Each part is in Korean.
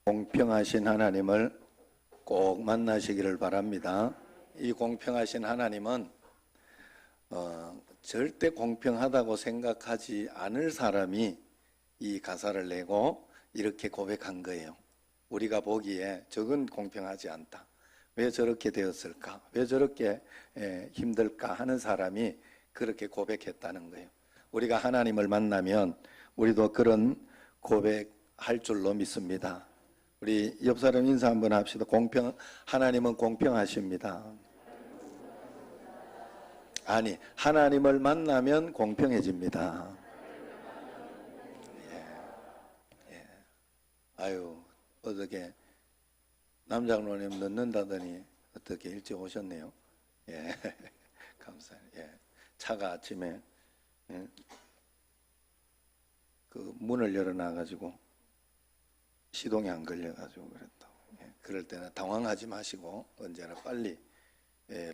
공평하신 하나님을 꼭 만나시기를 바랍니다. 이 공평하신 하나님은 절대 공평하다고 생각하지 않을 사람이 이 가사를 내고 이렇게 고백한 거예요. 우리가 보기에 저건 공평하지 않다. 왜 저렇게 되었을까? 왜 저렇게 힘들까? 하는 사람이 그렇게 고백했다는 거예요. 우리가 하나님을 만나면 우리도 그런 고백할 줄로 믿습니다. 우리 옆 사람 인사 한번 합시다. 하나님은 공평하십니다. 아니, 하나님을 만나면 공평해집니다. 아유, 어떻게 남장로님 늦는다더니 어떻게 일찍 오셨네요. 예, 감사해요. 예, 차가 아침에 그 문을 열어놔가지고 시동이 안 걸려가지고 그랬다고. 예, 그럴 때는 당황하지 마시고 언제나 빨리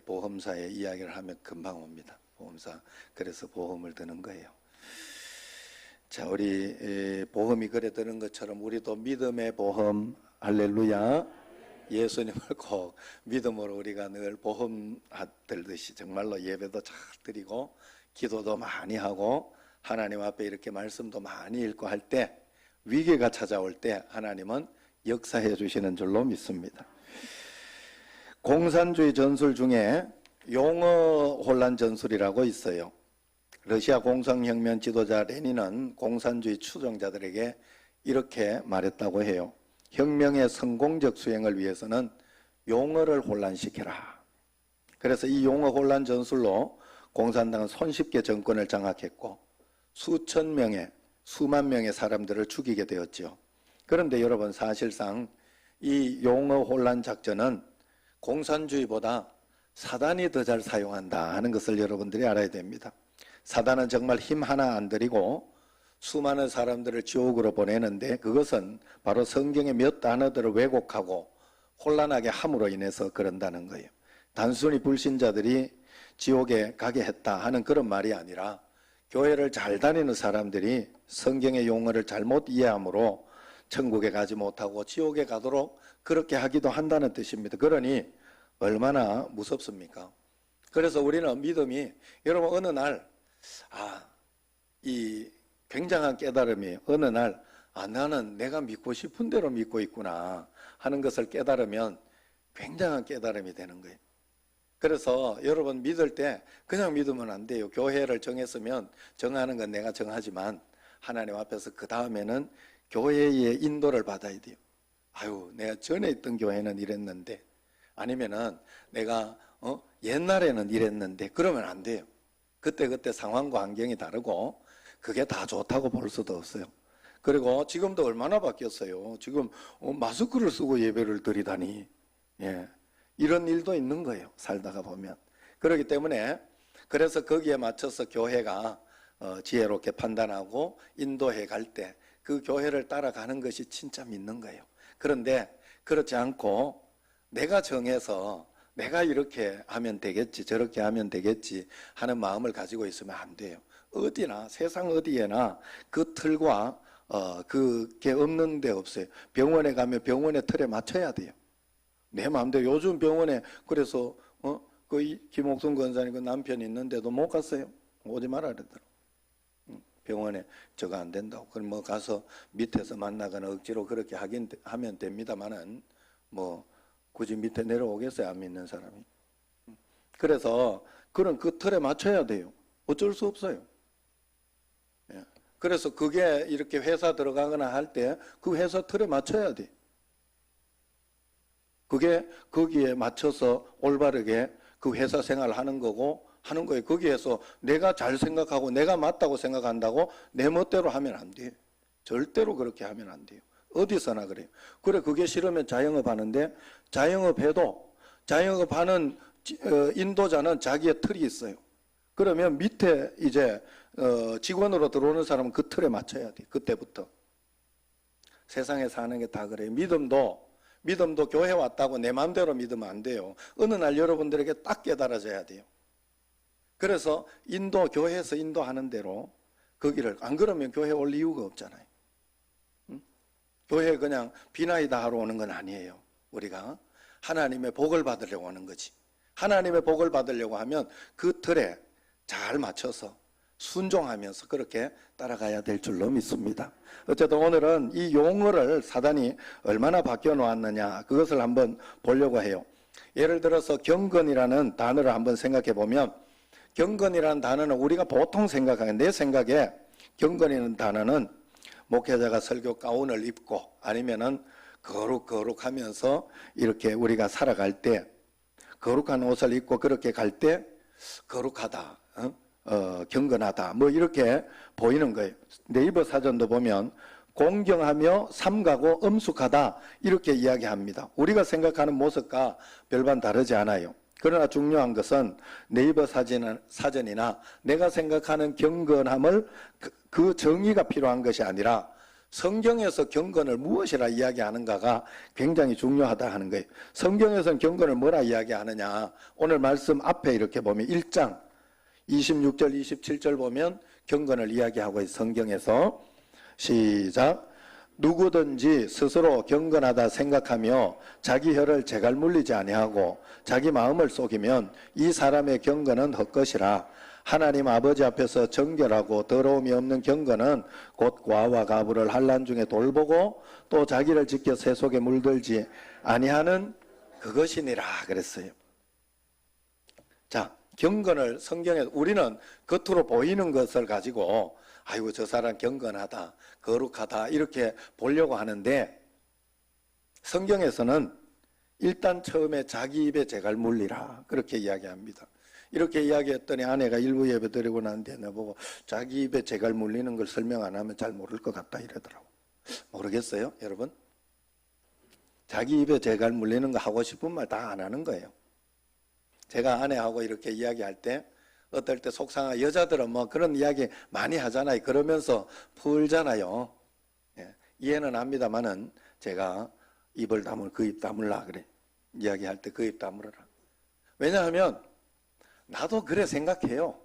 보험사에 이야기를 하면 금방 옵니다. 보험사. 그래서 보험을 드는 거예요. 자, 우리 보험이 그래 드는 것처럼 우리도 믿음의 보험, 할렐루야. 예수님을 꼭 믿음으로 우리가 늘 보험 들듯이 정말로 예배도 잘 드리고 기도도 많이 하고 하나님 앞에 이렇게 말씀도 많이 읽고 할 때 위기가 찾아올 때 하나님은 역사해 주시는 줄로 믿습니다. 공산주의 전술 중에 용어 혼란 전술이라고 있어요. 러시아 공산혁명 지도자 레닌은 공산주의 추종자들에게 이렇게 말했다고 해요. 혁명의 성공적 수행을 위해서는 용어를 혼란시켜라. 그래서 이 용어 혼란 전술로 공산당은 손쉽게 정권을 장악했고 수만 명의 사람들을 죽이게 되었죠. 그런데 여러분, 사실상 이 용어 혼란 작전은 공산주의보다 사단이 더 잘 사용한다 하는 것을 여러분들이 알아야 됩니다. 사단은 정말 힘 하나 안 들이고 수많은 사람들을 지옥으로 보내는데 그것은 바로 성경의 몇 단어들을 왜곡하고 혼란하게 함으로 인해서 그런다는 거예요. 단순히 불신자들이 지옥에 가게 했다 하는 그런 말이 아니라 교회를 잘 다니는 사람들이 성경의 용어를 잘못 이해함으로 천국에 가지 못하고 지옥에 가도록 그렇게 하기도 한다는 뜻입니다. 그러니 얼마나 무섭습니까? 그래서 우리는 믿음이, 여러분, 어느 날 이 굉장한 깨달음이 어느 날 나는 내가 믿고 싶은 대로 믿고 있구나 하는 것을 깨달으면 굉장한 깨달음이 되는 거예요. 그래서 여러분, 믿을 때 그냥 믿으면 안 돼요. 교회를 정했으면 정하는 건 내가 정하지만 하나님 앞에서 그 다음에는 교회의 인도를 받아야 돼요. 내가 전에 있던 교회는 이랬는데, 아니면은 내가 옛날에는 이랬는데, 그러면 안 돼요. 그때 상황과 환경이 다르고 그게 다 좋다고 볼 수도 없어요. 그리고 지금도 얼마나 바뀌었어요. 지금 마스크를 쓰고 예배를 드리다니. 예, 이런 일도 있는 거예요. 살다가 보면. 그렇기 때문에 그래서 거기에 맞춰서 교회가 지혜롭게 판단하고 인도해 갈 때 그 교회를 따라가는 것이 진짜 믿는 거예요. 그런데 그렇지 않고 내가 정해서 내가 이렇게 하면 되겠지, 저렇게 하면 되겠지 하는 마음을 가지고 있으면 안 돼요. 어디나, 세상 어디에나 그 틀과 그게 없는 데 없어요. 병원에 가면 병원의 틀에 맞춰야 돼요. 내 마음대로. 요즘 병원에 그래서 그 김옥순 권사님 그 남편이 있는데도 못 갔어요. 오지 말아 그러더라고. 병원에 저거 안 된다고. 그럼 뭐 가서 밑에서 만나거나 억지로 그렇게 하면 됩니다만은 뭐 굳이 밑에 내려오겠어요? 안 믿는 사람이. 그래서 그런 그 틀에 맞춰야 돼요. 어쩔 수 없어요. 예. 그래서 그게 이렇게 회사 들어가거나 할 때 그 회사 틀에 맞춰야 돼. 그게 거기에 맞춰서 올바르게 그 회사 생활을 하는 거고 하는 거예요. 거기에서 내가 잘 생각하고 내가 맞다고 생각한다고 내 멋대로 하면 안 돼요. 절대로 그렇게 하면 안 돼요. 어디서나 그래요. 그래, 그게 싫으면 자영업 하는데 자영업 하는 인도자는 자기의 틀이 있어요. 그러면 밑에 이제 직원으로 들어오는 사람은 그 틀에 맞춰야 돼. 그때부터. 세상에 사는 게 다 그래요. 믿음도 교회 왔다고 내 마음대로 믿으면 안 돼요. 어느 날 여러분들에게 딱 깨달아져야 돼요. 그래서 교회에서 인도하는 대로 거기를, 안 그러면 교회 올 이유가 없잖아요. 교회에 그냥 비나이다 하러 오는 건 아니에요. 우리가 하나님의 복을 받으려고 하는 거지. 하나님의 복을 받으려고 하면 그 틀에 잘 맞춰서 순종하면서 그렇게 따라가야 될 줄로 믿습니다. 어쨌든 오늘은 이 용어를 사단이 얼마나 바뀌어 놓았느냐 그것을 한번 보려고 해요. 예를 들어서 경건이라는 단어를 한번 생각해 보면, 경건이라는 단어는 우리가 보통 생각하는, 내 생각에 경건이라는 단어는 목회자가 설교 가운을 입고 아니면은 거룩하면서 이렇게 우리가 살아갈 때, 거룩한 옷을 입고 그렇게 갈 때 거룩하다, 경건하다 뭐 이렇게 보이는 거예요. 네이버 사전도 보면 공경하며 삼가고 엄숙하다 이렇게 이야기합니다. 우리가 생각하는 모습과 별반 다르지 않아요. 그러나 중요한 것은 네이버 사전이나 내가 생각하는 경건함을 그 정의가 필요한 것이 아니라 성경에서 경건을 무엇이라 이야기하는가가 굉장히 중요하다 하는 거예요. 성경에서는 경건을 뭐라 이야기하느냐, 오늘 말씀 앞에 이렇게 보면 1장 26절 27절 보면 경건을 이야기하고 있어요. 성경에서 시작. 누구든지 스스로 경건하다 생각하며 자기 혀를 제갈 물리지 아니하고 자기 마음을 속이면 이 사람의 경건은 헛것이라. 하나님 아버지 앞에서 정결하고 더러움이 없는 경건은 곧 과와 가부를 환난 중에 돌보고 또 자기를 지켜 새 속에 물들지 아니하는 그것이니라 그랬어요. 자, 경건을 성경에 우리는 겉으로 보이는 것을 가지고 아이고 저 사람 경건하다, 거룩하다 이렇게 보려고 하는데, 성경에서는 일단 처음에 자기 입에 제갈 물리라 그렇게 이야기합니다. 이렇게 이야기했더니 아내가 일부 예배 드리고 난 뒤에 나보고 자기 입에 제갈 물리는 걸 설명 안 하면 잘 모를 것 같다 이러더라고. 모르겠어요 여러분? 자기 입에 제갈 물리는 거 하고 싶은 말 다 안 하는 거예요. 제가 아내하고 이렇게 이야기할 때 어떨 때 속상한, 여자들은 뭐 그런 이야기 많이 하잖아요. 그러면서 풀잖아요. 예, 이해는 합니다만은 제가 입을 다물 그 입 다물라 그래. 이야기할 때 그 입 다물어라. 왜냐하면 나도 그래 생각해요.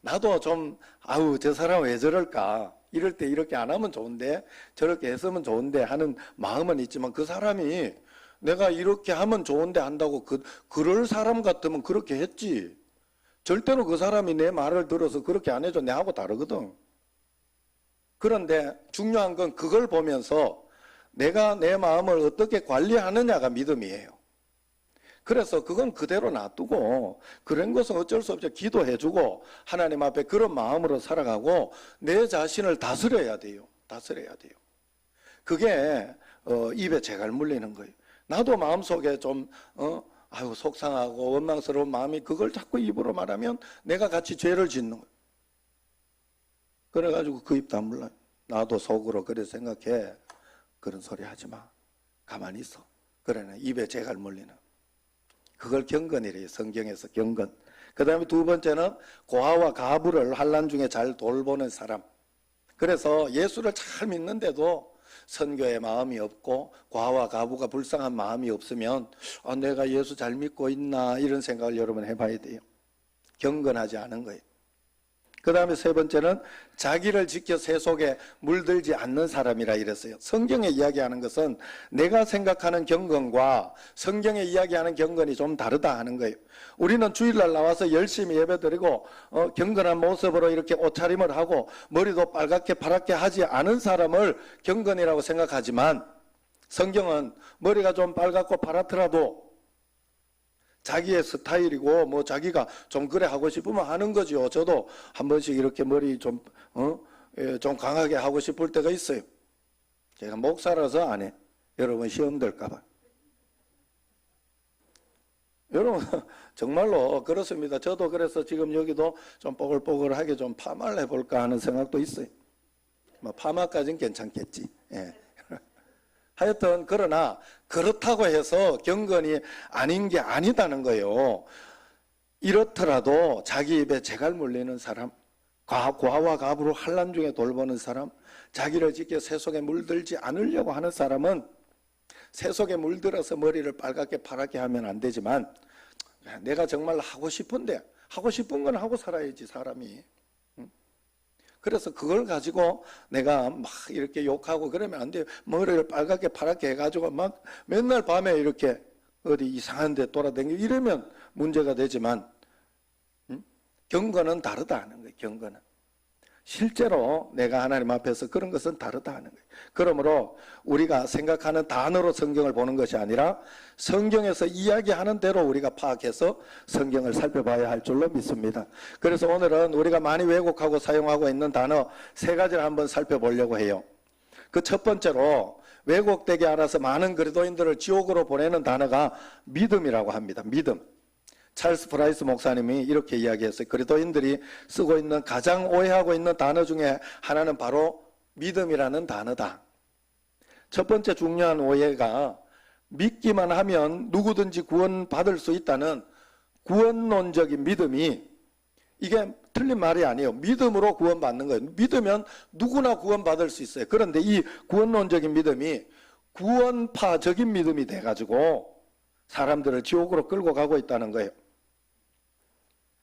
나도 좀 아우 저 사람 왜 저럴까, 이럴 때 이렇게 안 하면 좋은데 저렇게 했으면 좋은데 하는 마음은 있지만, 그 사람이 내가 이렇게 하면 좋은데 한다고 그럴 사람 같으면 그렇게 했지. 절대로 그 사람이 내 말을 들어서 그렇게 안 해줘. 내하고 다르거든. 그런데 중요한 건 그걸 보면서 내가 내 마음을 어떻게 관리하느냐가 믿음이에요. 그래서 그건 그대로 놔두고 그런 것은 어쩔 수 없이 기도해주고 하나님 앞에 그런 마음으로 살아가고 내 자신을 다스려야 돼요. 다스려야 돼요. 그게 입에 제갈 물리는 거예요. 나도 마음속에 좀 아유 속상하고 원망스러운 마음이, 그걸 자꾸 입으로 말하면 내가 같이 죄를 짓는 거예요. 그래가지고 그 입 다물라. 나도 속으로 그래 생각해. 그런 소리 하지 마. 가만히 있어. 그러네. 입에 제갈 물리는. 그걸 경건이래요. 성경에서 경건. 그 다음에 두 번째는 고아와 가부를 환난 중에 잘 돌보는 사람. 그래서 예수를 잘 믿는데도 선교의 마음이 없고 과와 가부가 불쌍한 마음이 없으면 내가 예수 잘 믿고 있나 이런 생각을 여러분 해봐야 돼요. 경건하지 않은 거예요. 그 다음에 세 번째는 자기를 지켜 새 속에 물들지 않는 사람이라 이랬어요. 성경에 이야기하는 것은 내가 생각하는 경건과 성경에 이야기하는 경건이 좀 다르다 하는 거예요. 우리는 주일날 나와서 열심히 예배드리고 경건한 모습으로 이렇게 옷차림을 하고 머리도 빨갛게 파랗게 하지 않은 사람을 경건이라고 생각하지만, 성경은 머리가 좀 빨갛고 파랗더라도 자기의 스타일이고 뭐 자기가 좀 그래 하고 싶으면 하는 거죠. 저도 한 번씩 이렇게 머리 좀 강하게 하고 싶을 때가 있어요. 제가 목사라서 안 해. 여러분 시험 들까 봐. 여러분 정말로 그렇습니다. 저도 그래서 지금 여기도 좀 뽀글뽀글하게 좀 파마를 해볼까 하는 생각도 있어요. 뭐 파마까지는 괜찮겠지. 예. 하여튼 그러나 그렇다고 해서 경건이 아닌 게 아니다는 거예요. 이렇더라도 자기 입에 제갈 물리는 사람, 과와 가부로 환난 중에 돌보는 사람, 자기를 지켜 새 속에 물들지 않으려고 하는 사람은 새 속에 물들어서 머리를 빨갛게 파랗게 하면 안 되지만, 내가 정말 하고 싶은데 하고 싶은 건 하고 살아야지 사람이. 그래서 그걸 가지고 내가 막 이렇게 욕하고 그러면 안 돼요. 머리를 빨갛게 파랗게 해가지고 막 맨날 밤에 이렇게 어디 이상한 데 돌아다니고 이러면 문제가 되지만, 경건은 다르다 하는 거예요. 경건은 실제로 내가 하나님 앞에서 그런 것은 다르다 하는 거예요. 그러므로 우리가 생각하는 단어로 성경을 보는 것이 아니라 성경에서 이야기하는 대로 우리가 파악해서 성경을 살펴봐야 할 줄로 믿습니다. 그래서 오늘은 우리가 많이 왜곡하고 사용하고 있는 단어 3가지를 한번 살펴보려고 해요. 그 첫 번째로 왜곡되게 알아서 많은 그리스도인들을 지옥으로 보내는 단어가 믿음이라고 합니다. 믿음. 찰스 프라이스 목사님이 이렇게 이야기했어요. 그리스도인들이 쓰고 있는 가장 오해하고 있는 단어 중에 하나는 바로 믿음이라는 단어다. 첫 번째 중요한 오해가 믿기만 하면 누구든지 구원받을 수 있다는 구원론적인 믿음이, 이게 틀린 말이 아니에요. 믿음으로 구원받는 거예요. 믿으면 누구나 구원받을 수 있어요. 그런데 이 구원론적인 믿음이 구원파적인 믿음이 돼가지고 사람들을 지옥으로 끌고 가고 있다는 거예요.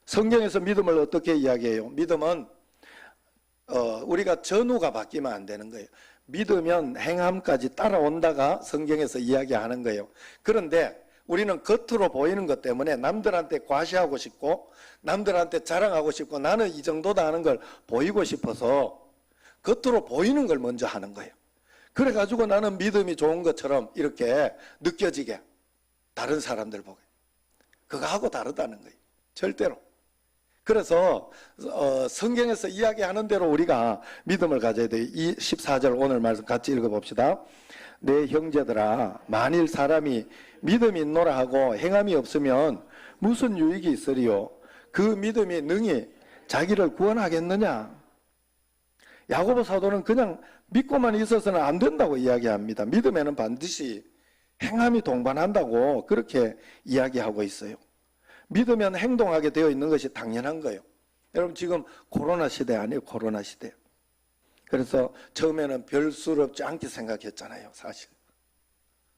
성경에서 믿음을 어떻게 이야기해요? 믿음은 우리가 전후가 바뀌면 안 되는 거예요. 믿으면 행함까지 따라온다가 성경에서 이야기하는 거예요. 그런데 우리는 겉으로 보이는 것 때문에 남들한테 과시하고 싶고 남들한테 자랑하고 싶고 나는 이 정도다 하는 걸 보이고 싶어서 겉으로 보이는 걸 먼저 하는 거예요. 그래가지고 나는 믿음이 좋은 것처럼 이렇게 느껴지게 다른 사람들 보게. 그거하고 다르다는 거예요. 절대로. 그래서 성경에서 이야기하는 대로 우리가 믿음을 가져야 돼요. 이 14절 오늘 말씀 같이 읽어봅시다. 내 형제들아, 만일 사람이 믿음이 있노라 하고 행함이 없으면 무슨 유익이 있으리요? 그 믿음이 능히 자기를 구원하겠느냐? 야고보 사도는 그냥 믿고만 있어서는 안 된다고 이야기합니다. 믿음에는 반드시 행함이 동반한다고 그렇게 이야기하고 있어요. 믿으면 행동하게 되어 있는 것이 당연한 거예요. 여러분 지금 코로나 시대 아니에요. 코로나 시대. 그래서 처음에는 별수롭지 않게 생각했잖아요. 사실.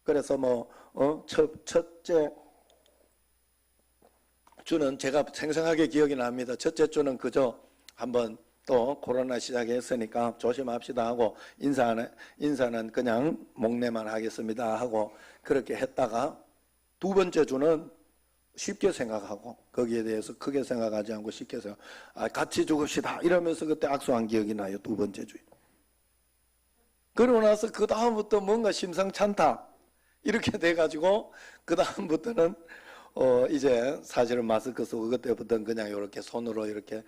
그래서 첫째 주는 제가 생생하게 기억이 납니다. 첫째 주는 그저 한번 또 코로나 시작했으니까 조심합시다 하고 인사는 그냥 목례만 하겠습니다 하고 그렇게 했다가 두 번째 주는 쉽게 생각하고 거기에 대해서 크게 생각하지 않고 쉽게 생각, 같이 죽읍시다 이러면서 그때 악수한 기억이 나요. 두 번째 주에. 그러고 나서 그 다음부터 뭔가 심상찮다 이렇게 돼가지고 그 다음부터는 이제 사실은 마스크 쓰고 그때부터는 그냥 이렇게 손으로 이렇게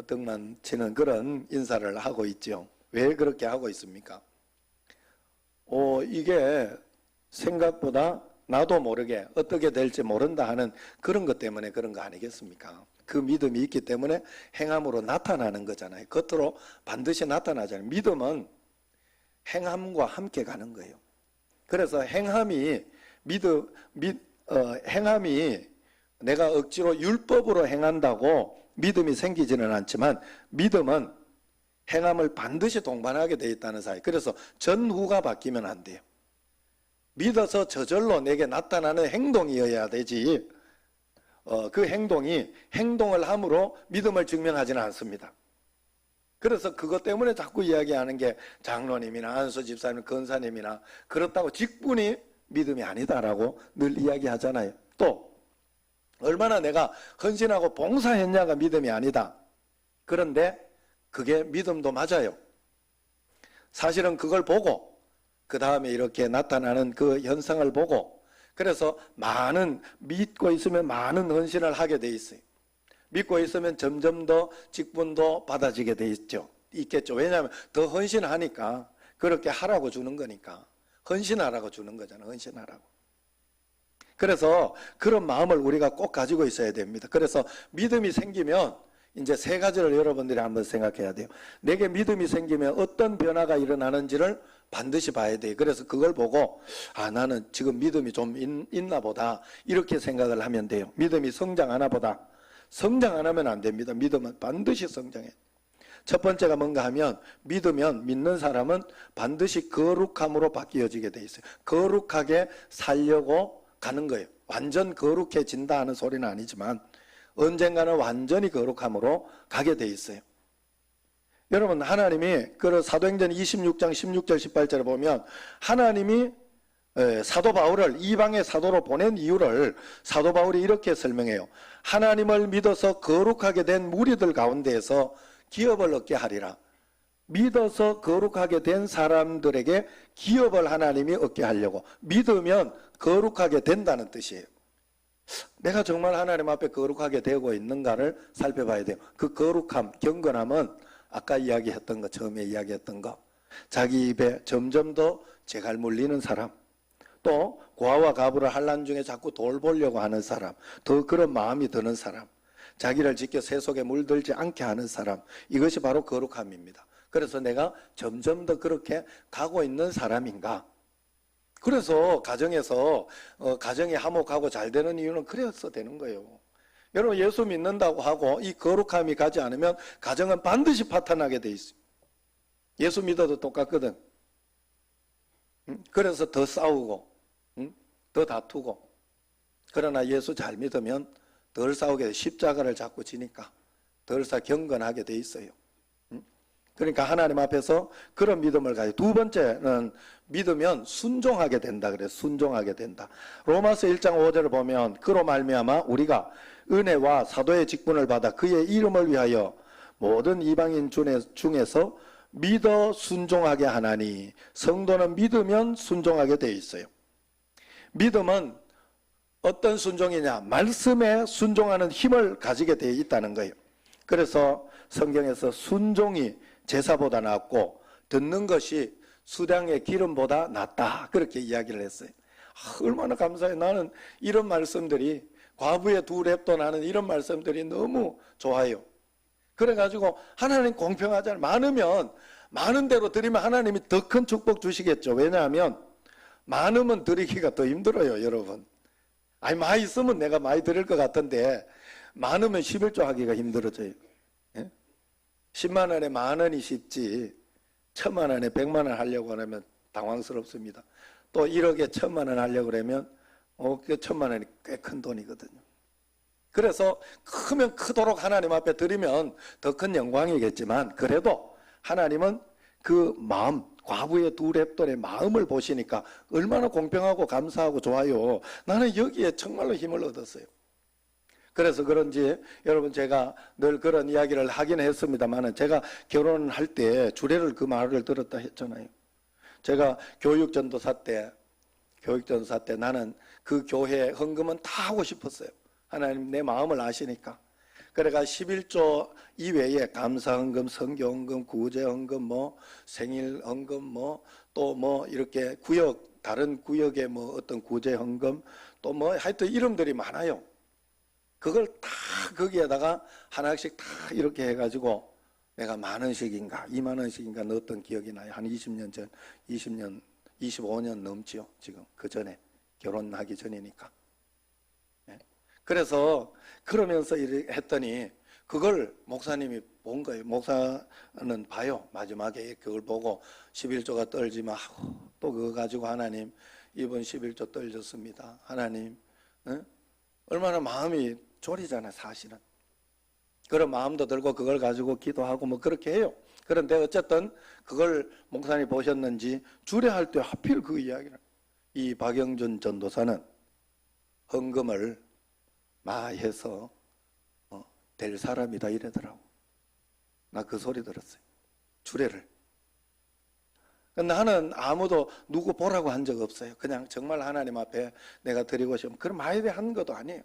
등만 치는 그런 인사를 하고 있죠. 왜 그렇게 하고 있습니까? 이게 생각보다 나도 모르게 어떻게 될지 모른다 하는 그런 것 때문에 그런 거 아니겠습니까? 그 믿음이 있기 때문에 행함으로 나타나는 거잖아요. 겉으로 반드시 나타나잖아요. 믿음은 행함과 함께 가는 거예요. 그래서 행함이 행함이 내가 억지로 율법으로 행한다고 믿음이 생기지는 않지만 믿음은 행함을 반드시 동반하게 되어 있다는 사실. 그래서 전후가 바뀌면 안 돼요. 믿어서 저절로 내게 나타나는 행동이어야 되지 그 행동이 행동을 함으로 믿음을 증명하지는 않습니다. 그래서 그것 때문에 자꾸 이야기하는 게 장로님이나 안수 집사님, 권사님이나 그렇다고 직분이 믿음이 아니다라고 늘 이야기하잖아요. 또 얼마나 내가 헌신하고 봉사했냐가 믿음이 아니다. 그런데 그게 믿음도 맞아요. 사실은 그걸 보고 그 다음에 이렇게 나타나는 그 현상을 보고 그래서 믿고 있으면 많은 헌신을 하게 돼 있어요. 믿고 있으면 점점 더 직분도 받아지게 돼 있겠죠. 왜냐하면 더 헌신하니까 그렇게 하라고 주는 거니까 헌신하라고 주는 거잖아요. 헌신하라고. 그래서 그런 마음을 우리가 꼭 가지고 있어야 됩니다. 그래서 믿음이 생기면 이제 3가지를 여러분들이 한번 생각해야 돼요. 내게 믿음이 생기면 어떤 변화가 일어나는지를 반드시 봐야 돼요. 그래서 그걸 보고 나는 지금 믿음이 좀 있나 보다 이렇게 생각을 하면 돼요. 믿음이 성장하나 보다. 성장 안 하면 안 됩니다. 믿음은 반드시 성장해. 첫 번째가 뭔가 하면 믿는 사람은 반드시 거룩함으로 바뀌어지게 돼 있어요. 거룩하게 살려고 가는 거예요. 완전 거룩해진다 하는 소리는 아니지만 언젠가는 완전히 거룩함으로 가게 돼 있어요. 여러분, 하나님이 그 사도행전 26장 16절 18절에 보면 하나님이 사도 바울을 이방의 사도로 보낸 이유를 사도 바울이 이렇게 설명해요. 하나님을 믿어서 거룩하게 된 무리들 가운데에서 기업을 얻게 하리라. 믿어서 거룩하게 된 사람들에게 기업을 하나님이 얻게 하려고. 믿으면 거룩하게 된다는 뜻이에요. 내가 정말 하나님 앞에 거룩하게 되고 있는가를 살펴봐야 돼요. 그 거룩함, 경건함은 아까 이야기했던 거, 처음에 이야기했던 거, 자기 입에 점점 더 재갈 물리는 사람, 또 고아와 가부를 환난 중에 자꾸 돌보려고 하는 사람, 더 그런 마음이 드는 사람, 자기를 지켜 새 속에 물들지 않게 하는 사람, 이것이 바로 거룩함입니다. 그래서 내가 점점 더 그렇게 가고 있는 사람인가? 그래서 가정에서 가정이 화목하고 잘 되는 이유는 그래서 되는 거예요. 여러분, 예수 믿는다고 하고 이 거룩함이 가지 않으면 가정은 반드시 파탄나게 돼 있어요. 예수 믿어도 똑같거든. 그래서 더 싸우고 더 다투고. 그러나 예수 잘 믿으면 덜 싸우게 돼. 십자가를 잡고 지니까 덜 경건하게 돼 있어요. 그러니까 하나님 앞에서 그런 믿음을 가지고, 두 번째는 믿으면 순종하게 된다. 그래서 순종하게 된다. 로마서 1장 5절을 보면 그로 말미암아 우리가 은혜와 사도의 직분을 받아 그의 이름을 위하여 모든 이방인 중에서 믿어 순종하게 하나니. 성도는 믿으면 순종하게 돼 있어요. 믿음은 어떤 순종이냐? 말씀에 순종하는 힘을 가지게 되어 있다는 거예요. 그래서 성경에서 순종이 제사보다 낫고 듣는 것이 수량의 기름보다 낫다, 그렇게 이야기를 했어요. 얼마나 감사해. 나는 이런 말씀들이, 과부의 두 랩도 나는 이런 말씀들이 너무 좋아요. 그래가지고 하나님 공평하잖아요. 많으면 많은 대로 드리면 하나님이 더 큰 축복 주시겠죠. 왜냐하면 많으면 드리기가 더 힘들어요, 여러분. 아니, 많이 있으면 내가 많이 드릴 것 같은데 많으면 11조 하기가 힘들어져요. 10만 원에 10,000원이 쉽지 1,000만 원에 100만 원 하려고 하면 당황스럽습니다. 또 1억에 1,000만 원 하려고 그러면 그 1,000만 원이 꽤 큰 돈이거든요. 그래서 크면 크도록 하나님 앞에 드리면 더 큰 영광이겠지만, 그래도 하나님은 그 마음, 과부의 두 랩돌의 마음을 보시니까 얼마나 공평하고 감사하고 좋아요. 나는 여기에 정말로 힘을 얻었어요. 그래서 그런지 여러분, 제가 늘 그런 이야기를 하긴 했습니다만, 제가 결혼할 때 주례를 그 말을 들었다 했잖아요. 제가 교육전도사 때 나는 그 교회 헌금은 다 하고 싶었어요. 하나님 내 마음을 아시니까. 그래가 11조 이외에 감사헌금, 선교헌금, 구제헌금, 생일헌금, 또 이렇게 구역, 다른 구역의 어떤 구제헌금, 또 하여튼 이름들이 많아요. 그걸 다 거기에다가 하나씩 다 이렇게 해가지고 내가 10,000원씩인가 20,000원씩인가 넣었던 기억이 나요. 한 20년 전, 25년 넘지요. 지금 그 전에, 결혼하기 전이니까. 그래서 그러면서 했더니 그걸 목사님이 본 거예요. 목사는 봐요. 마지막에 그걸 보고 11조가 떨지만 하고, 또 그거 가지고 하나님 이번 11조 떨졌습니다. 하나님, 얼마나 마음이 졸이잖아요, 사실은. 그런 마음도 들고 그걸 가지고 기도하고 그렇게 해요. 그런데 어쨌든 그걸 목사님이 보셨는지 주례할 때 하필 그 이야기를, 이 박영준 전도사는 헌금을 많이 해서 될 사람이다 이러더라고. 나 그 소리 들었어요. 주례를. 나는 아무도 누구 보라고 한 적 없어요. 그냥 정말 하나님 앞에 내가 드리고 싶으면, 그럼 많이 한 것도 아니에요.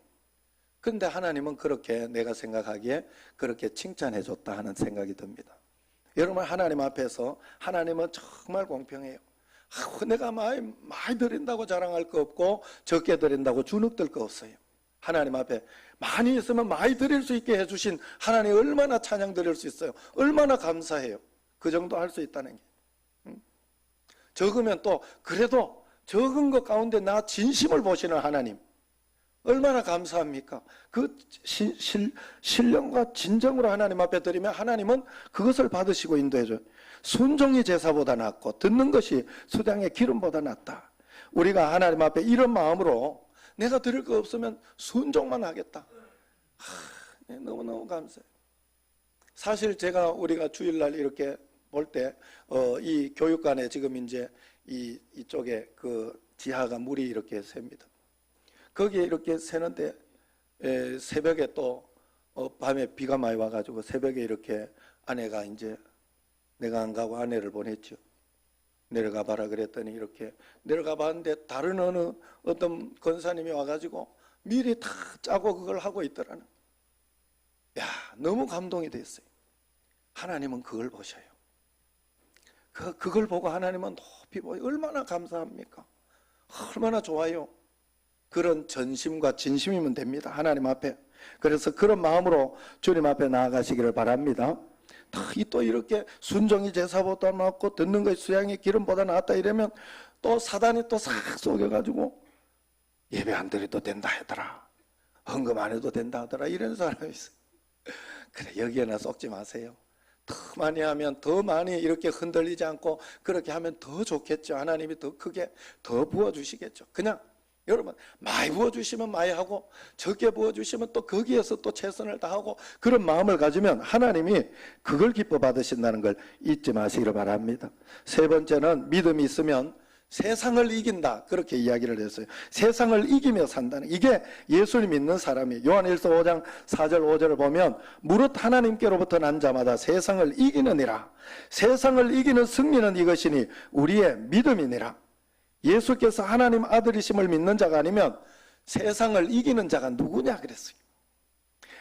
그런데 하나님은 그렇게, 내가 생각하기에 그렇게 칭찬해 줬다 하는 생각이 듭니다. 여러분, 하나님 앞에서 하나님은 정말 공평해요. 내가 많이 드린다고 자랑할 거 없고 적게 드린다고 주눅들 거 없어요. 하나님 앞에 많이 있으면 많이 드릴 수 있게 해주신 하나님 얼마나 찬양 드릴 수 있어요. 얼마나 감사해요. 그 정도 할 수 있다는 게. 적으면 또 그래도 적은 것 가운데 나 진심을 보시는 하나님 얼마나 감사합니까? 그 신령과 진정으로 하나님 앞에 드리면 하나님은 그것을 받으시고 인도해줘요. 순종이 제사보다 낫고 듣는 것이 수량의 기름보다 낫다. 우리가 하나님 앞에 이런 마음으로 내가 드릴 거 없으면 순종만 하겠다. 너무너무 감사해요. 사실 우리가 주일날 이렇게 볼 때, 이 교육관에 지금 이제 이쪽에 그 지하가 물이 이렇게 셉니다. 거기에 이렇게 새는데, 새벽에 또, 밤에 비가 많이 와가지고 새벽에 이렇게 아내가 이제 내가 안 가고 아내를 보냈죠. 내려가 봐라 그랬더니 이렇게 내려가 봤는데 다른 어떤 권사님이 와가지고 미리 다 짜고 그걸 하고 있더라는. 야, 너무 감동이 됐어요. 하나님은 그걸 보셔요. 그걸 보고 하나님은 높이 보여. 얼마나 감사합니까? 얼마나 좋아요. 그런 전심과 진심이면 됩니다. 하나님 앞에. 그래서 그런 마음으로 주님 앞에 나아가시기를 바랍니다. 또 이렇게 순종이 제사보다 낫고 듣는 것이 수양이 기름보다 낫다 이러면 또 사단이 또 싹 속여가지고 예배 안 드려도 된다 하더라, 헌금 안 해도 된다 하더라, 이런 사람이 있어요. 그래, 여기에나 쏙지 마세요. 더 많이 하면 더 많이 이렇게 흔들리지 않고 그렇게 하면 더 좋겠죠. 하나님이 더 크게 더 부어주시겠죠. 그냥 여러분, 많이 부어주시면 많이 하고 적게 부어주시면 또 거기에서 또 최선을 다하고 그런 마음을 가지면 하나님이 그걸 기뻐 받으신다는 걸 잊지 마시기를 바랍니다. 세 번째는 믿음이 있으면 세상을 이긴다, 그렇게 이야기를 했어요. 세상을 이기며 산다는, 이게 예수를 믿는 사람이 요한일서 5장 4절 5절을 보면 무릇 하나님께로부터 난 자마다 세상을 이기느니라. 세상을 이기는 승리는 이것이니 우리의 믿음이니라. 예수께서 하나님 아들이심을 믿는 자가 아니면 세상을 이기는 자가 누구냐 그랬어요.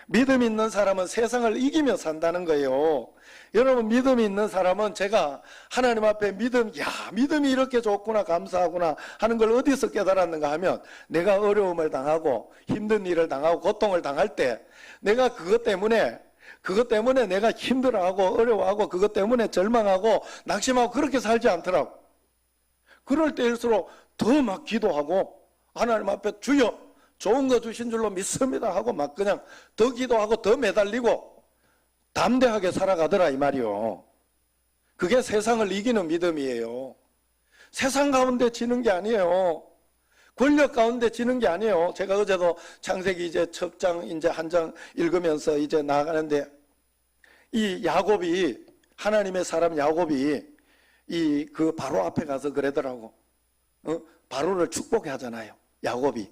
믿음 있는 사람은 세상을 이기며 산다는 거예요. 여러분, 믿음이 있는 사람은 제가 하나님 앞에 믿음이 이렇게 좋구나, 감사하구나 하는 걸 어디서 깨달았는가 하면, 내가 어려움을 당하고 힘든 일을 당하고 고통을 당할 때 내가 그것 때문에 내가 힘들어하고 어려워하고 그것 때문에 절망하고 낙심하고 그렇게 살지 않더라고. 그럴 때일수록 더 막 기도하고 하나님 앞에 주여 좋은 거 주신 줄로 믿습니다 하고 막 그냥 더 기도하고 더 매달리고 담대하게 살아가더라 이 말이요. 그게 세상을 이기는 믿음이에요. 세상 가운데 지는 게 아니에요. 권력 가운데 지는 게 아니에요. 제가 어제도 창세기 이제 첫 장 이제 한 장 읽으면서 이제 나가는데, 이 야곱이, 하나님의 사람 야곱이 그 바로 앞에 가서 그러더라고. 바로를 축복하잖아요. 야곱이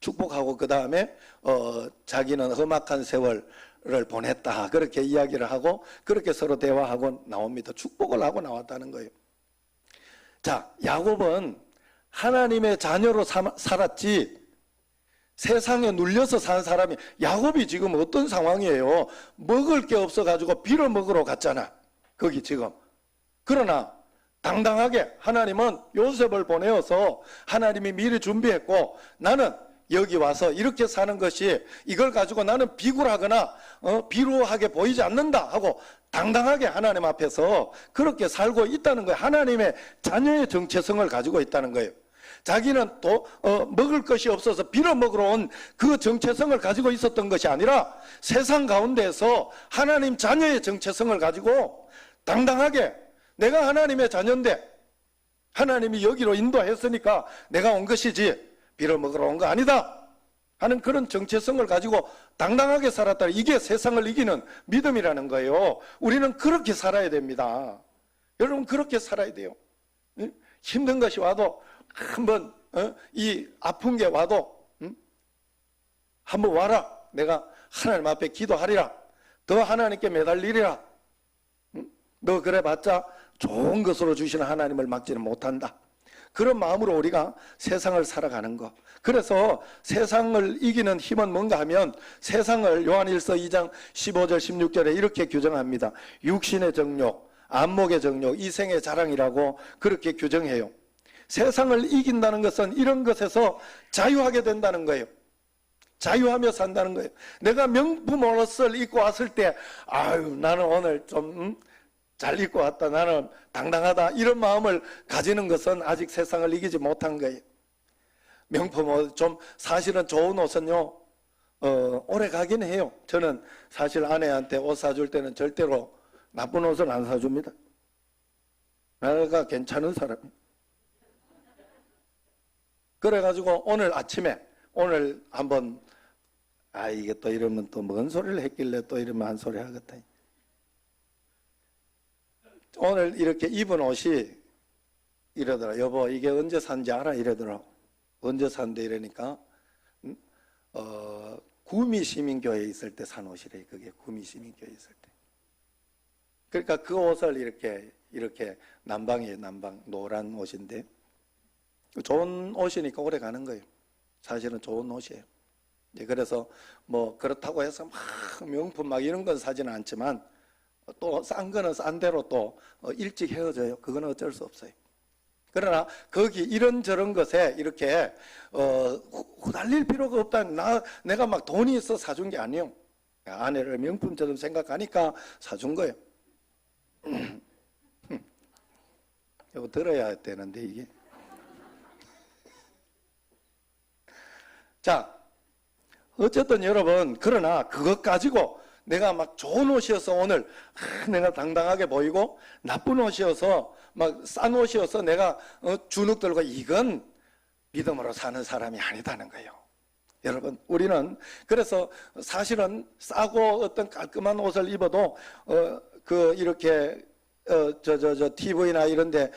축복하고 그 다음에 자기는 험악한 세월을 보냈다, 그렇게 이야기를 하고 그렇게 서로 대화하고 나옵니다. 축복을 하고 나왔다는 거예요. 자, 야곱은 하나님의 자녀로 살았지 세상에 눌려서 산 사람이, 야곱이 지금 어떤 상황이에요? 먹을 게 없어가지고 빌어먹으러 갔잖아 거기 지금. 그러나 당당하게 하나님은 요셉을 보내어서 하나님이 미리 준비했고, 나는 여기 와서 이렇게 사는 것이, 이걸 가지고 나는 비굴하거나 비루하게 보이지 않는다 하고 당당하게 하나님 앞에서 그렇게 살고 있다는 거예요. 하나님의 자녀의 정체성을 가지고 있다는 거예요. 자기는 또 먹을 것이 없어서 빌어먹으러 온 그 정체성을 가지고 있었던 것이 아니라 세상 가운데에서 하나님 자녀의 정체성을 가지고 당당하게, 내가 하나님의 자녀인데 하나님이 여기로 인도했으니까 내가 온 것이지 빌어먹으러 온 거 아니다 하는 그런 정체성을 가지고 당당하게 살았다. 이게 세상을 이기는 믿음이라는 거예요. 우리는 그렇게 살아야 됩니다. 여러분, 그렇게 살아야 돼요. 힘든 것이 와도 한번, 이 아픈 게 와도 한번 와라. 내가 하나님 앞에 기도하리라. 더 하나님께 매달리리라. 너 그래봤자 좋은 것으로 주시는 하나님을 막지는 못한다. 그런 마음으로 우리가 세상을 살아가는 것. 그래서 세상을 이기는 힘은 뭔가 하면, 세상을 요한일서 2장 15절 16절에 이렇게 규정합니다. 육신의 정욕, 안목의 정욕, 이생의 자랑이라고 그렇게 규정해요. 세상을 이긴다는 것은 이런 것에서 자유하게 된다는 거예요. 자유하며 산다는 거예요. 내가 명품 옷을 입고 왔을 때, 아유, 나는 오늘 좀 잘 입고 왔다, 나는 당당하다, 이런 마음을 가지는 것은 아직 세상을 이기지 못한 거예요. 명품 옷, 좀 사실은 좋은 옷은요 오래 가긴 해요. 저는 사실 아내한테 옷 사줄 때는 절대로 나쁜 옷을 안 사줍니다. 내가 괜찮은 사람. 그래가지고 오늘 아침에, 오늘 한번 이게 또 이러면 또 뭔 소리를 했길래 또 이러면 한 소리 하겠다. 오늘 이렇게 입은 옷이 이러더라. 여보, 이게 언제 산지 알아? 이러더라. 언제 산대? 이러니까 구미 시민교회에 있을 때 산 옷이래. 그게 구미 시민교회에 있을 때. 그러니까 그 옷을 이렇게 남방이에요. 남방 노란 옷인데 좋은 옷이니까 오래 가는 거예요. 사실은 좋은 옷이에요. 그래서 뭐 그렇다고 해서 막 명품 막 이런 건 사지는 않지만 또 싼 거는 싼 대로 또 일찍 헤어져요. 그건 어쩔 수 없어요. 그러나 거기 이런저런 것에 이렇게 후달릴 필요가 없다. 내가 막 돈이 있어 사준 게 아니에요. 아내를 명품처럼 생각하니까 사준 거예요. 이거 들어야 되는데 이게. 자, 어쨌든 여러분, 그러나 그것 가지고 내가 막 좋은 옷이어서 오늘 내가 당당하게 보이고 나쁜 옷이어서 막 싼 옷이어서 내가 주눅 들고 이건 믿음으로 사는 사람이 아니다는 거예요. 여러분, 우리는 그래서 사실은 싸고 어떤 깔끔한 옷을 입어도 이렇게 TV나 이런데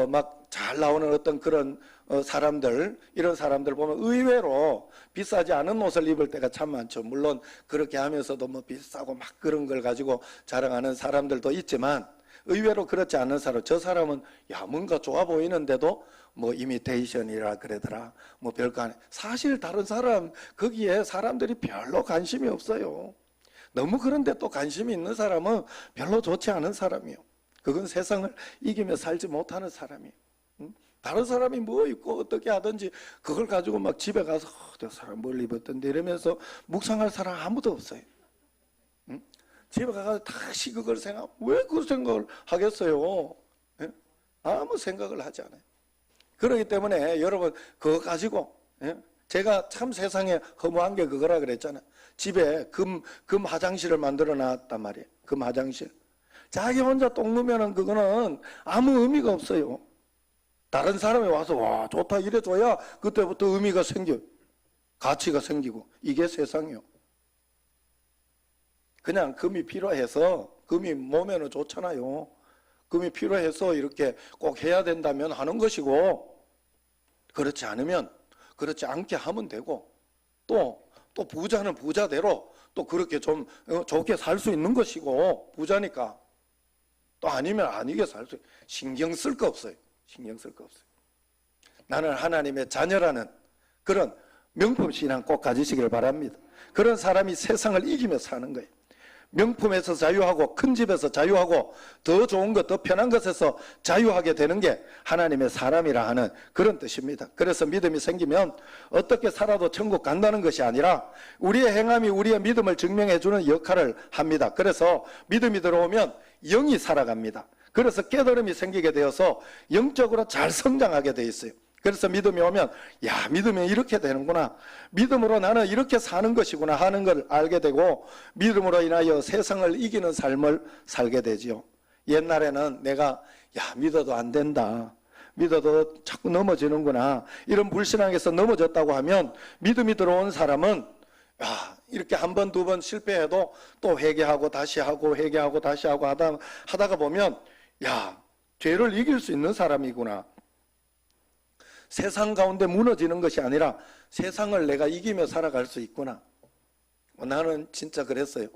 막 잘 나오는 어떤 그런 사람들, 이런 사람들 보면 의외로 비싸지 않은 옷을 입을 때가 참 많죠. 물론 그렇게 하면서도 뭐 비싸고 막 그런 걸 가지고 자랑하는 사람들도 있지만 의외로 그렇지 않은 사람, 저 사람은 야 뭔가 좋아 보이는데도 뭐 이미테이션이라 그러더라, 뭐 별거 아니. 사실 다른 사람 거기에 사람들이 별로 관심이 없어요. 너무 그런데 또 관심이 있는 사람은 별로 좋지 않은 사람이에요. 그건 세상을 이기며 살지 못하는 사람이에요. 다른 사람이 뭐 입고 어떻게 하든지 그걸 가지고 막 집에 가서 저 사람 뭘 입었던데 이러면서 묵상할 사람 아무도 없어요. 집에 가서 다시 그걸 왜 그 생각을 하겠어요? 예? 아무 생각을 하지 않아요. 그렇기 때문에 여러분 그거 가지고 제가 참 세상에 허무한 게 그거라 그랬잖아요. 집에 금 화장실을 만들어 놨단 말이에요. 금 화장실. 자기 혼자 똥 누면은 그거는 아무 의미가 없어요. 다른 사람이 와서 와 좋다 이래줘야 그때부터 의미가 생겨요. 가치가 생기고. 이게 세상이요. 그냥 금이 필요해서, 금이 몸에는 좋잖아요. 금이 필요해서 이렇게 꼭 해야 된다면 하는 것이고, 그렇지 않으면 그렇지 않게 하면 되고, 또 부자는 부자대로 또 그렇게 좀 좋게 살 수 있는 것이고, 부자니까. 또 아니면 아니게 살 수, 신경 쓸 거 없어요. 신경 쓸 거 없어요. 나는 하나님의 자녀라는 그런 명품 신앙 꼭 가지시기를 바랍니다. 그런 사람이 세상을 이기며 사는 거예요. 명품에서 자유하고 큰 집에서 자유하고 더 좋은 것, 더 편한 것에서 자유하게 되는 게 하나님의 사람이라 하는 그런 뜻입니다. 그래서 믿음이 생기면 어떻게 살아도 천국 간다는 것이 아니라 우리의 행함이 우리의 믿음을 증명해 주는 역할을 합니다. 그래서 믿음이 들어오면 영이 살아갑니다. 그래서 깨달음이 생기게 되어서 영적으로 잘 성장하게 돼 있어요. 그래서 믿음이 오면 야 믿으면 이렇게 되는구나, 믿음으로 나는 이렇게 사는 것이구나 하는 걸 알게 되고 믿음으로 인하여 세상을 이기는 삶을 살게 되지요. 옛날에는 내가 야 믿어도 안 된다, 믿어도 자꾸 넘어지는구나, 이런 불신앙에서 넘어졌다고 하면 믿음이 들어온 사람은 야 이렇게 한 번 두 번 실패해도 또 회개하고 다시 하고 회개하고 다시 하고 하다가 보면 야 죄를 이길 수 있는 사람이구나, 세상 가운데 무너지는 것이 아니라 세상을 내가 이기며 살아갈 수 있구나. 나는 진짜 그랬어요.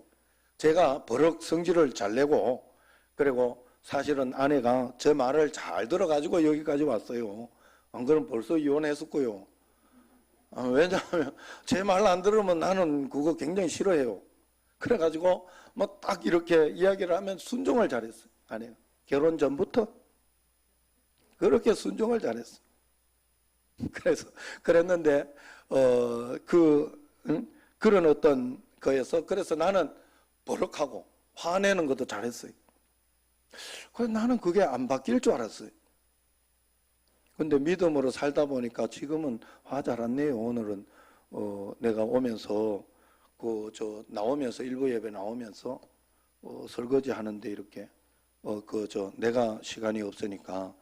제가 버럭 성질을 잘 내고, 그리고 사실은 아내가 제 말을 잘 들어가지고 여기까지 왔어요. 안 그러면 벌써 이혼했었고요. 왜냐하면 제 말 안 들으면 나는 그거 굉장히 싫어해요. 그래가지고 뭐 딱 이렇게 이야기를 하면 순종을 잘했어요. 아내가 결혼 전부터 그렇게 순종을 잘했어요. 그래서 그랬는데 그런 어떤 거에서 그래서 나는 버럭하고 화내는 것도 잘했어요. 그래서 나는 그게 안 바뀔 줄 알았어요. 근데 믿음으로 살다 보니까 지금은 화 잘 안 내요. 오늘은 내가 오면서 나오면서 일부 예배 나오면서 설거지 하는데 이렇게 내가 시간이 없으니까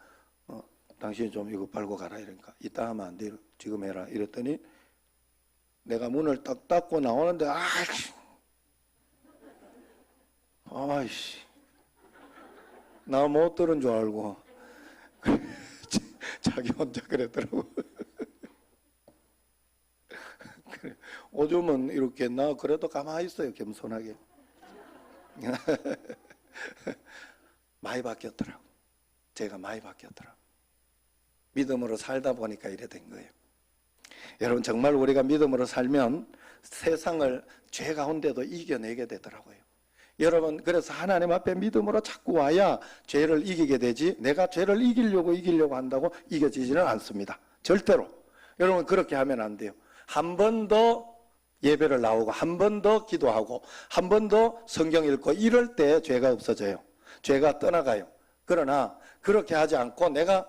당신이 좀 이거 밟고 가라 이러니까 이따 하면 안 돼, 지금 해라 이랬더니 내가 문을 딱 닫고 나오는데 아이씨 나 못 들은 줄 알고 자기 혼자 그랬더라고. 오줌은 이렇게 나 그래도 가만히 있어요, 겸손하게. 많이 바뀌었더라고. 제가 많이 바뀌었더라고. 믿음으로 살다 보니까 이래 된 거예요. 여러분, 정말 우리가 믿음으로 살면 세상을 죄 가운데도 이겨내게 되더라고요. 여러분, 그래서 하나님 앞에 믿음으로 자꾸 와야 죄를 이기게 되지, 내가 죄를 이기려고 한다고 이겨지지는 않습니다. 절대로. 여러분, 그렇게 하면 안 돼요. 한 번 더 예배를 나오고, 한 번 더 기도하고, 한 번 더 성경 읽고, 이럴 때 죄가 없어져요. 죄가 떠나가요. 그러나 그렇게 하지 않고 내가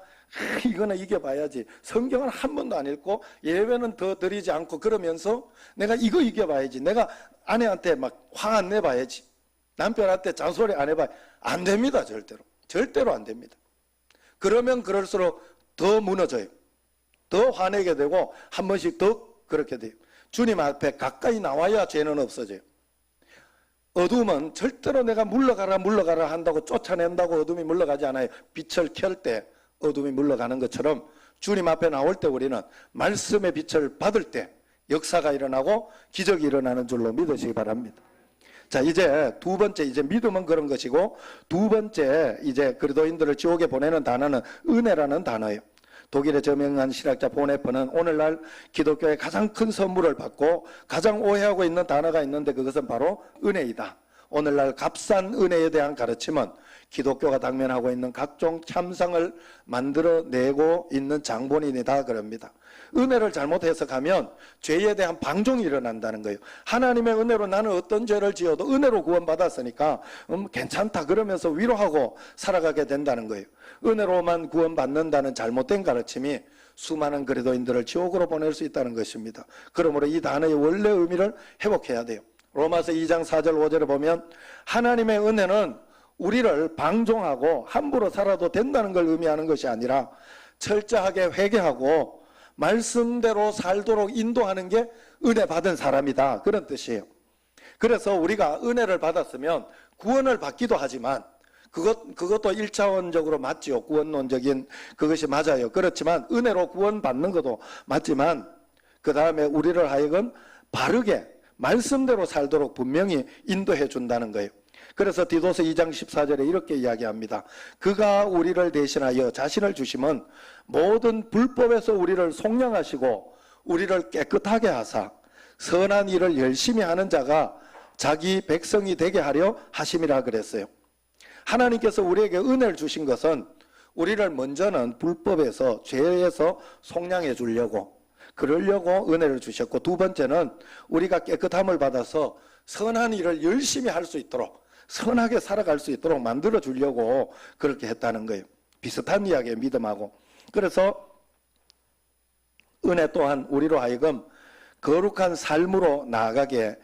이거는 이겨봐야지, 성경을 한 번도 안 읽고 예배는 더 드리지 않고 그러면서 내가 이거 이겨봐야지, 내가 아내한테 막 화 안 내봐야지, 남편한테 잔소리 안 해봐야, 안 됩니다. 절대로 안 됩니다. 그러면 그럴수록 더 무너져요. 더 화내게 되고 한 번씩 더 그렇게 돼요. 주님 앞에 가까이 나와야 죄는 없어져요. 어둠은 절대로 내가 물러가라 한다고 쫓아낸다고 어둠이 물러가지 않아요. 빛을 켤 때 어둠이 물러가는 것처럼 주님 앞에 나올 때 우리는 말씀의 빛을 받을 때 역사가 일어나고 기적이 일어나는 줄로 믿으시기 바랍니다. 자, 이제 두 번째, 이제 믿음은 그런 것이고, 두 번째 이제 그리스도인들을 지옥에 보내는 단어는 은혜라는 단어예요. 독일의 저명한 신학자 보네퍼는 오늘날 기독교의 가장 큰 선물을 받고 가장 오해하고 있는 단어가 있는데 그것은 바로 은혜이다. 오늘날 값싼 은혜에 대한 가르침은 기독교가 당면하고 있는 각종 참상을 만들어내고 있는 장본인이다 그럽니다. 은혜를 잘못 해석하면 죄에 대한 방종이 일어난다는 거예요. 하나님의 은혜로 나는 어떤 죄를 지어도 은혜로 구원받았으니까 괜찮다 그러면서 위로하고 살아가게 된다는 거예요. 은혜로만 구원받는다는 잘못된 가르침이 수많은 그리스도인들을 지옥으로 보낼 수 있다는 것입니다. 그러므로 이 단어의 원래 의미를 회복해야 돼요. 로마서 2장 4절 5절에 보면 하나님의 은혜는 우리를 방종하고 함부로 살아도 된다는 걸 의미하는 것이 아니라 철저하게 회개하고 말씀대로 살도록 인도하는 게 은혜 받은 사람이다, 그런 뜻이에요. 그래서 우리가 은혜를 받았으면 구원을 받기도 하지만 그것도 1차원적으로 맞지요. 구원론적인 그것이 맞아요. 그렇지만 은혜로 구원받는 것도 맞지만 그 다음에 우리를 하여금 바르게 말씀대로 살도록 분명히 인도해 준다는 거예요. 그래서 디도서 2장 14절에 이렇게 이야기합니다. 그가 우리를 대신하여 자신을 주심은 모든 불법에서 우리를 속량하시고 우리를 깨끗하게 하사 선한 일을 열심히 하는 자가 자기 백성이 되게 하려 하심이라 그랬어요. 하나님께서 우리에게 은혜를 주신 것은 우리를 먼저는 불법에서 죄에서 속량해 주려고, 그러려고 은혜를 주셨고, 두 번째는 우리가 깨끗함을 받아서 선한 일을 열심히 할 수 있도록, 선하게 살아갈 수 있도록 만들어 주려고 그렇게 했다는 거예요. 비슷한 이야기예요, 믿음하고. 그래서 은혜 또한 우리로 하여금 거룩한 삶으로 나아가게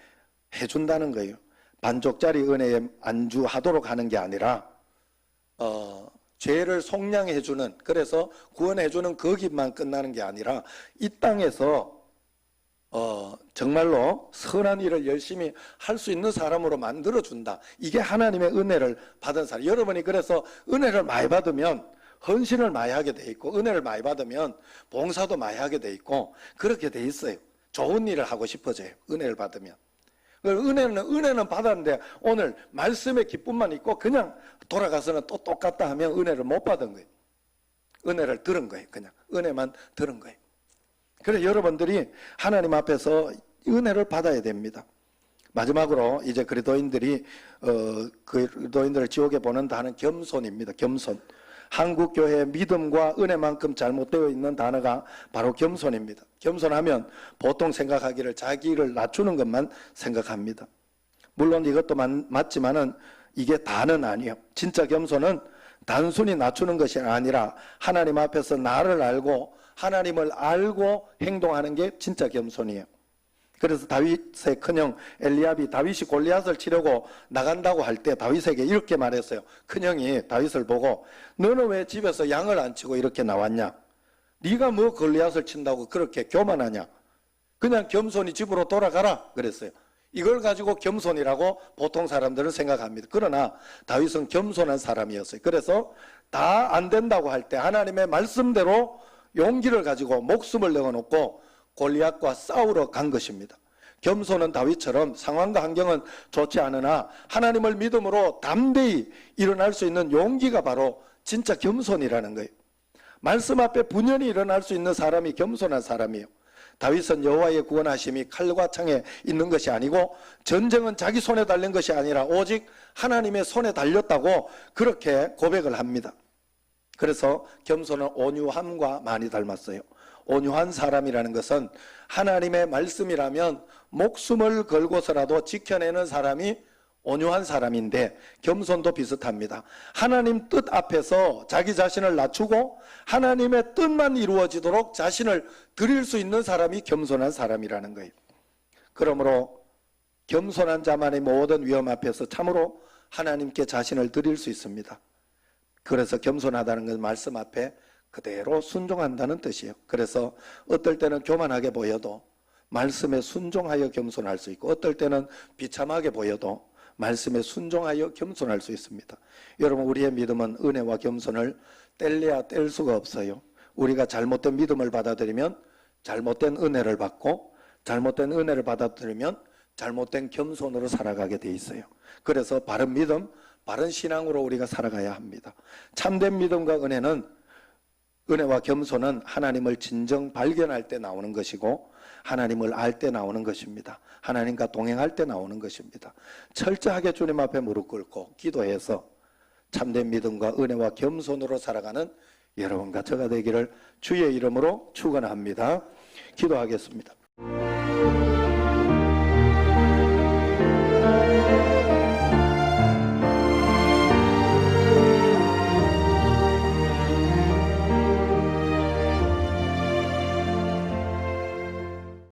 해준다는 거예요. 반쪽짜리 은혜에 안주하도록 하는 게 아니라 죄를 속량해주는, 그래서 구원해주는 거기만 끝나는 게 아니라 이 땅에서 정말로 선한 일을 열심히 할 수 있는 사람으로 만들어준다. 이게 하나님의 은혜를 받은 사람. 여러분이 그래서 은혜를 많이 받으면 헌신을 많이 하게 돼 있고, 은혜를 많이 받으면 봉사도 많이 하게 돼 있고, 그렇게 돼 있어요. 좋은 일을 하고 싶어져요, 은혜를 받으면. 은혜는 받았는데 오늘 말씀의 기쁨만 있고 그냥 돌아가서는 또 똑같다 하면 은혜를 못 받은 거예요. 은혜를 들은 거예요. 그냥 은혜만 들은 거예요. 그래서 여러분들이 하나님 앞에서 은혜를 받아야 됩니다. 마지막으로 이제 그리스도인들을 지옥에 보낸다는 겸손입니다. 겸손. 한국 교회의 믿음과 은혜만큼 잘못되어 있는 단어가 바로 겸손입니다. 겸손하면 보통 생각하기를 자기를 낮추는 것만 생각합니다. 물론 이것도 맞지만은 이게 다는 아니에요. 진짜 겸손은 단순히 낮추는 것이 아니라 하나님 앞에서 나를 알고 하나님을 알고 행동하는 게 진짜 겸손이에요. 그래서 다윗의 큰형 엘리압이 다윗이 골리앗을 치려고 나간다고 할 때 다윗에게 이렇게 말했어요. 큰형이 다윗을 보고 너는 왜 집에서 양을 안 치고 이렇게 나왔냐? 네가 뭐 골리앗을 친다고 그렇게 교만하냐? 그냥 겸손히 집으로 돌아가라 그랬어요. 이걸 가지고 겸손이라고 보통 사람들은 생각합니다. 그러나 다윗은 겸손한 사람이었어요. 그래서 다 안 된다고 할 때 하나님의 말씀대로 용기를 가지고 목숨을 내어놓고 골리앗과 싸우러 간 것입니다. 겸손은 다윗처럼 상황과 환경은 좋지 않으나 하나님을 믿음으로 담대히 일어날 수 있는 용기가 바로 진짜 겸손이라는 거예요. 말씀 앞에 분연히 일어날 수 있는 사람이 겸손한 사람이에요. 다윗은 여호와의 구원하심이 칼과 창에 있는 것이 아니고 전쟁은 자기 손에 달린 것이 아니라 오직 하나님의 손에 달렸다고 그렇게 고백을 합니다. 그래서 겸손은 온유함과 많이 닮았어요. 온유한 사람이라는 것은 하나님의 말씀이라면 목숨을 걸고서라도 지켜내는 사람이 온유한 사람인데 겸손도 비슷합니다. 하나님 뜻 앞에서 자기 자신을 낮추고 하나님의 뜻만 이루어지도록 자신을 드릴 수 있는 사람이 겸손한 사람이라는 거예요. 그러므로 겸손한 자만의 모든 위험 앞에서 참으로 하나님께 자신을 드릴 수 있습니다. 그래서 겸손하다는 건 말씀 앞에 그대로 순종한다는 뜻이에요. 그래서 어떨 때는 교만하게 보여도 말씀에 순종하여 겸손할 수 있고 어떨 때는 비참하게 보여도 말씀에 순종하여 겸손할 수 있습니다. 여러분, 우리의 믿음은 은혜와 겸손을 뗄래야 뗄 수가 없어요. 우리가 잘못된 믿음을 받아들이면 잘못된 은혜를 받고 잘못된 은혜를 받아들이면 잘못된 겸손으로 살아가게 돼 있어요. 그래서 바른 믿음, 바른 신앙으로 우리가 살아가야 합니다. 참된 믿음과 은혜와 겸손은 하나님을 진정 발견할 때 나오는 것이고 하나님을 알 때 나오는 것입니다. 하나님과 동행할 때 나오는 것입니다. 철저하게 주님 앞에 무릎 꿇고 기도해서 참된 믿음과 은혜와 겸손으로 살아가는 여러분과 저가 되기를 주의 이름으로 축원합니다. 기도하겠습니다.